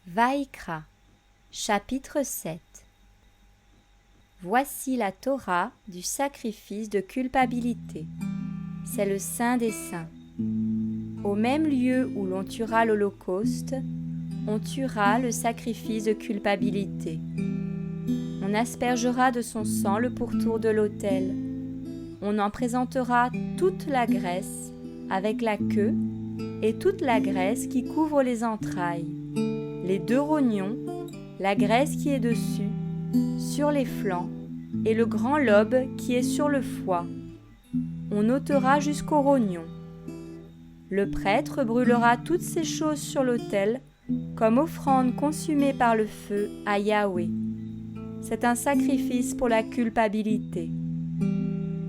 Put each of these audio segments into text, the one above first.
Vaïkra, chapitre 7. Voici la Torah du sacrifice de culpabilité. C'est le Saint des Saints. Au même lieu où l'on tuera l'Holocauste, on tuera le sacrifice de culpabilité. On aspergera de son sang le pourtour de l'autel. On en présentera toute la graisse avec la queue et toute la graisse qui couvre les entrailles, les deux rognons, la graisse qui est dessus, sur les flancs, et le grand lobe qui est sur le foie. On ôtera jusqu'au rognon. Le prêtre brûlera toutes ces choses sur l'autel comme offrande consumée par le feu à Yahweh. C'est un sacrifice pour la culpabilité.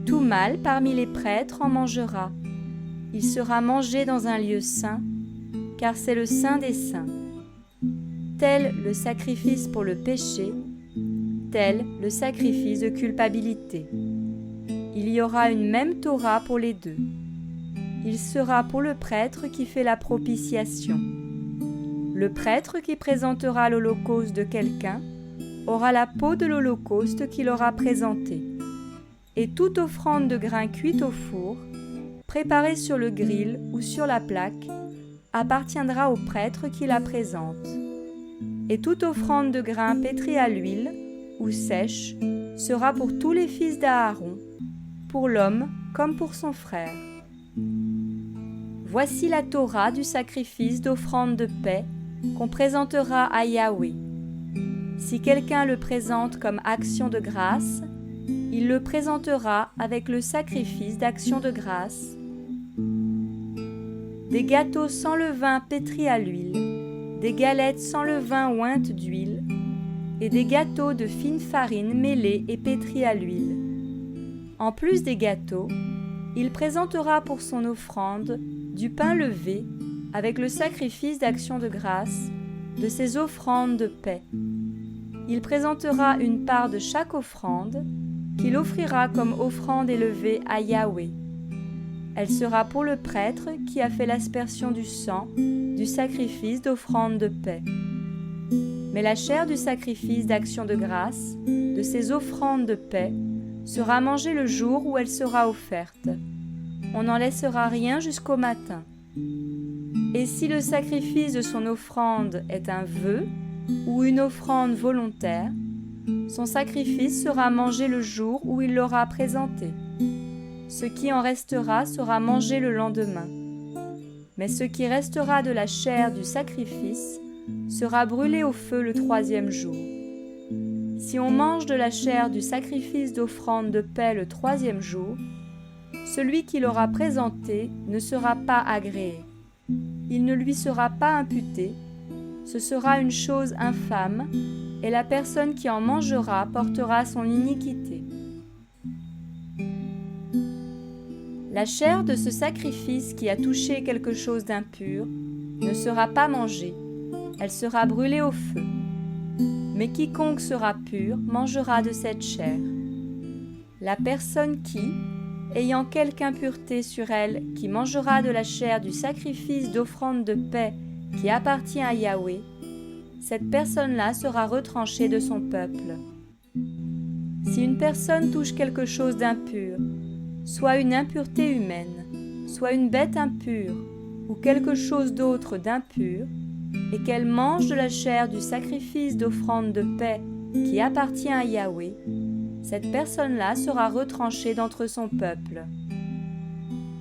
Tout mâle parmi les prêtres en mangera. Il sera mangé dans un lieu saint, car c'est le Saint des Saints. Tel le sacrifice pour le péché, tel le sacrifice de culpabilité. Il y aura une même Torah pour les deux. Il sera pour le prêtre qui fait la propitiation. Le prêtre qui présentera l'holocauste de quelqu'un aura la peau de l'holocauste qu'il aura présenté. Et toute offrande de grain cuite au four, préparée sur le grill ou sur la plaque, appartiendra au prêtre qui la présente. Et toute offrande de grain pétrie à l'huile ou sèche sera pour tous les fils d'Aaron, pour l'homme comme pour son frère. Voici la Torah du sacrifice d'offrande de paix qu'on présentera à Yahweh. Si quelqu'un le présente comme action de grâce, il le présentera avec le sacrifice d'action de grâce. Des gâteaux sans levain pétris à l'huile, des galettes sans levain ointes d'huile, et des gâteaux de fine farine mêlés et pétris à l'huile. En plus des gâteaux, il présentera pour son offrande du pain levé avec le sacrifice d'action de grâce, de ses offrandes de paix. Il présentera une part de chaque offrande qu'il offrira comme offrande élevée à Yahweh. Elle sera pour le prêtre qui a fait l'aspersion du sang du sacrifice d'offrande de paix. Mais la chair du sacrifice d'action de grâce, de ses offrandes de paix, sera mangée le jour où elle sera offerte. On n'en laissera rien jusqu'au matin. Et si le sacrifice de son offrande est un vœu ou une offrande volontaire, son sacrifice sera mangé le jour où il l'aura présenté. Ce qui en restera sera mangé le lendemain. Mais ce qui restera de la chair du sacrifice sera brûlé au feu le troisième jour. Si on mange de la chair du sacrifice d'offrande de paix le troisième jour, celui qui l'aura présenté ne sera pas agréé. Il ne lui sera pas imputé. Ce sera une chose infâme, et la personne qui en mangera portera son iniquité. La chair de ce sacrifice qui a touché quelque chose d'impur ne sera pas mangée, elle sera brûlée au feu. Mais quiconque sera pur mangera de cette chair. La personne qui, ayant quelque impureté sur elle, qui mangera de la chair du sacrifice d'offrande de paix qui appartient à Yahweh, cette personne-là sera retranchée de son peuple. Si une personne touche quelque chose d'impur, soit une impureté humaine, soit une bête impure, ou quelque chose d'autre d'impur, et qu'elle mange de la chair du sacrifice d'offrande de paix qui appartient à Yahweh, cette personne-là sera retranchée d'entre son peuple.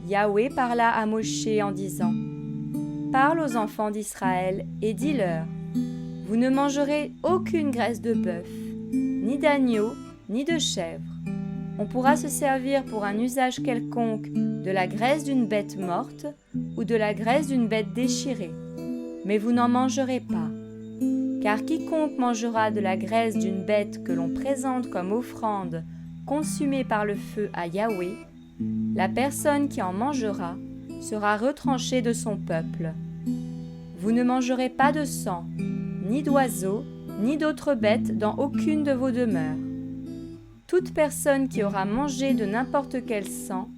Yahweh parla à Moshe en disant : Parle aux enfants d'Israël et dis-leur : Vous ne mangerez aucune graisse de bœuf, ni d'agneau, ni de chèvre. On pourra se servir pour un usage quelconque de la graisse d'une bête morte ou de la graisse d'une bête déchirée, mais vous n'en mangerez pas. Car quiconque mangera de la graisse d'une bête que l'on présente comme offrande consumée par le feu à Yahweh, la personne qui en mangera sera retranchée de son peuple. Vous ne mangerez pas de sang, ni d'oiseaux, ni d'autres bêtes dans aucune de vos demeures. Toute personne qui aura mangé de n'importe quel sang,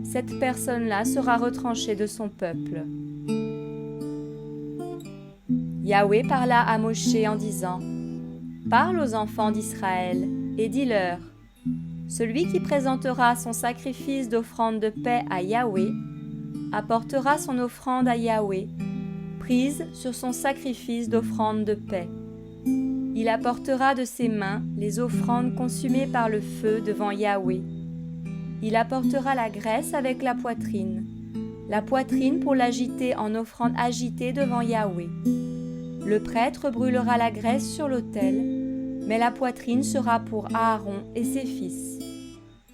cette personne-là sera retranchée de son peuple. Yahweh parla à Moshe en disant : Parle aux enfants d'Israël et dis-leur : Celui qui présentera son sacrifice d'offrande de paix à Yahweh apportera son offrande à Yahweh, prise sur son sacrifice d'offrande de paix. Il apportera de ses mains les offrandes consumées par le feu devant Yahweh. Il apportera la graisse avec la poitrine pour l'agiter en offrande agitée devant Yahweh. Le prêtre brûlera la graisse sur l'autel, mais la poitrine sera pour Aaron et ses fils.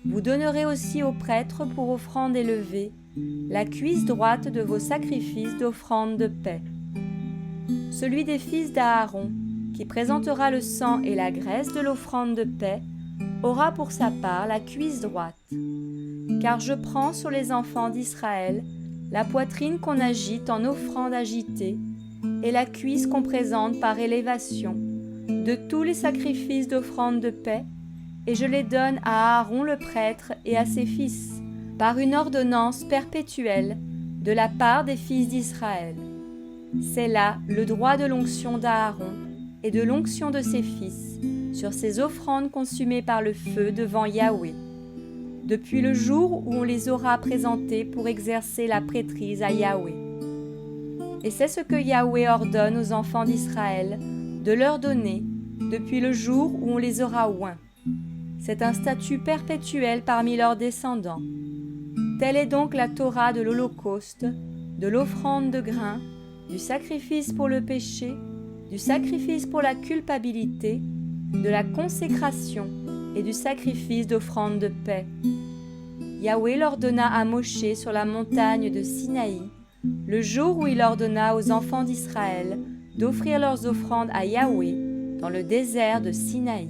Vous donnerez aussi au prêtre pour offrande élevée la cuisse droite de vos sacrifices d'offrande de paix. Celui des fils d'Aaron, qui présentera le sang et la graisse de l'offrande de paix, aura pour sa part la cuisse droite. Car je prends sur les enfants d'Israël la poitrine qu'on agite en offrande agitée et la cuisse qu'on présente par élévation de tous les sacrifices d'offrande de paix, et je les donne à Aaron le prêtre et à ses fils, par une ordonnance perpétuelle de la part des fils d'Israël. C'est là le droit de l'onction d'Aaron et de l'onction de ses fils sur ces offrandes consumées par le feu devant Yahweh, depuis le jour où on les aura présentées pour exercer la prêtrise à Yahweh. Et c'est ce que Yahweh ordonne aux enfants d'Israël de leur donner depuis le jour où on les aura oints. C'est un statut perpétuel parmi leurs descendants. Telle est donc la Torah de l'Holocauste, de l'offrande de grains, du sacrifice pour le péché, du sacrifice pour la culpabilité, de la consécration et du sacrifice d'offrande de paix. Yahweh l'ordonna à Moshe sur la montagne de Sinaï, le jour où il ordonna aux enfants d'Israël d'offrir leurs offrandes à Yahweh dans le désert de Sinaï.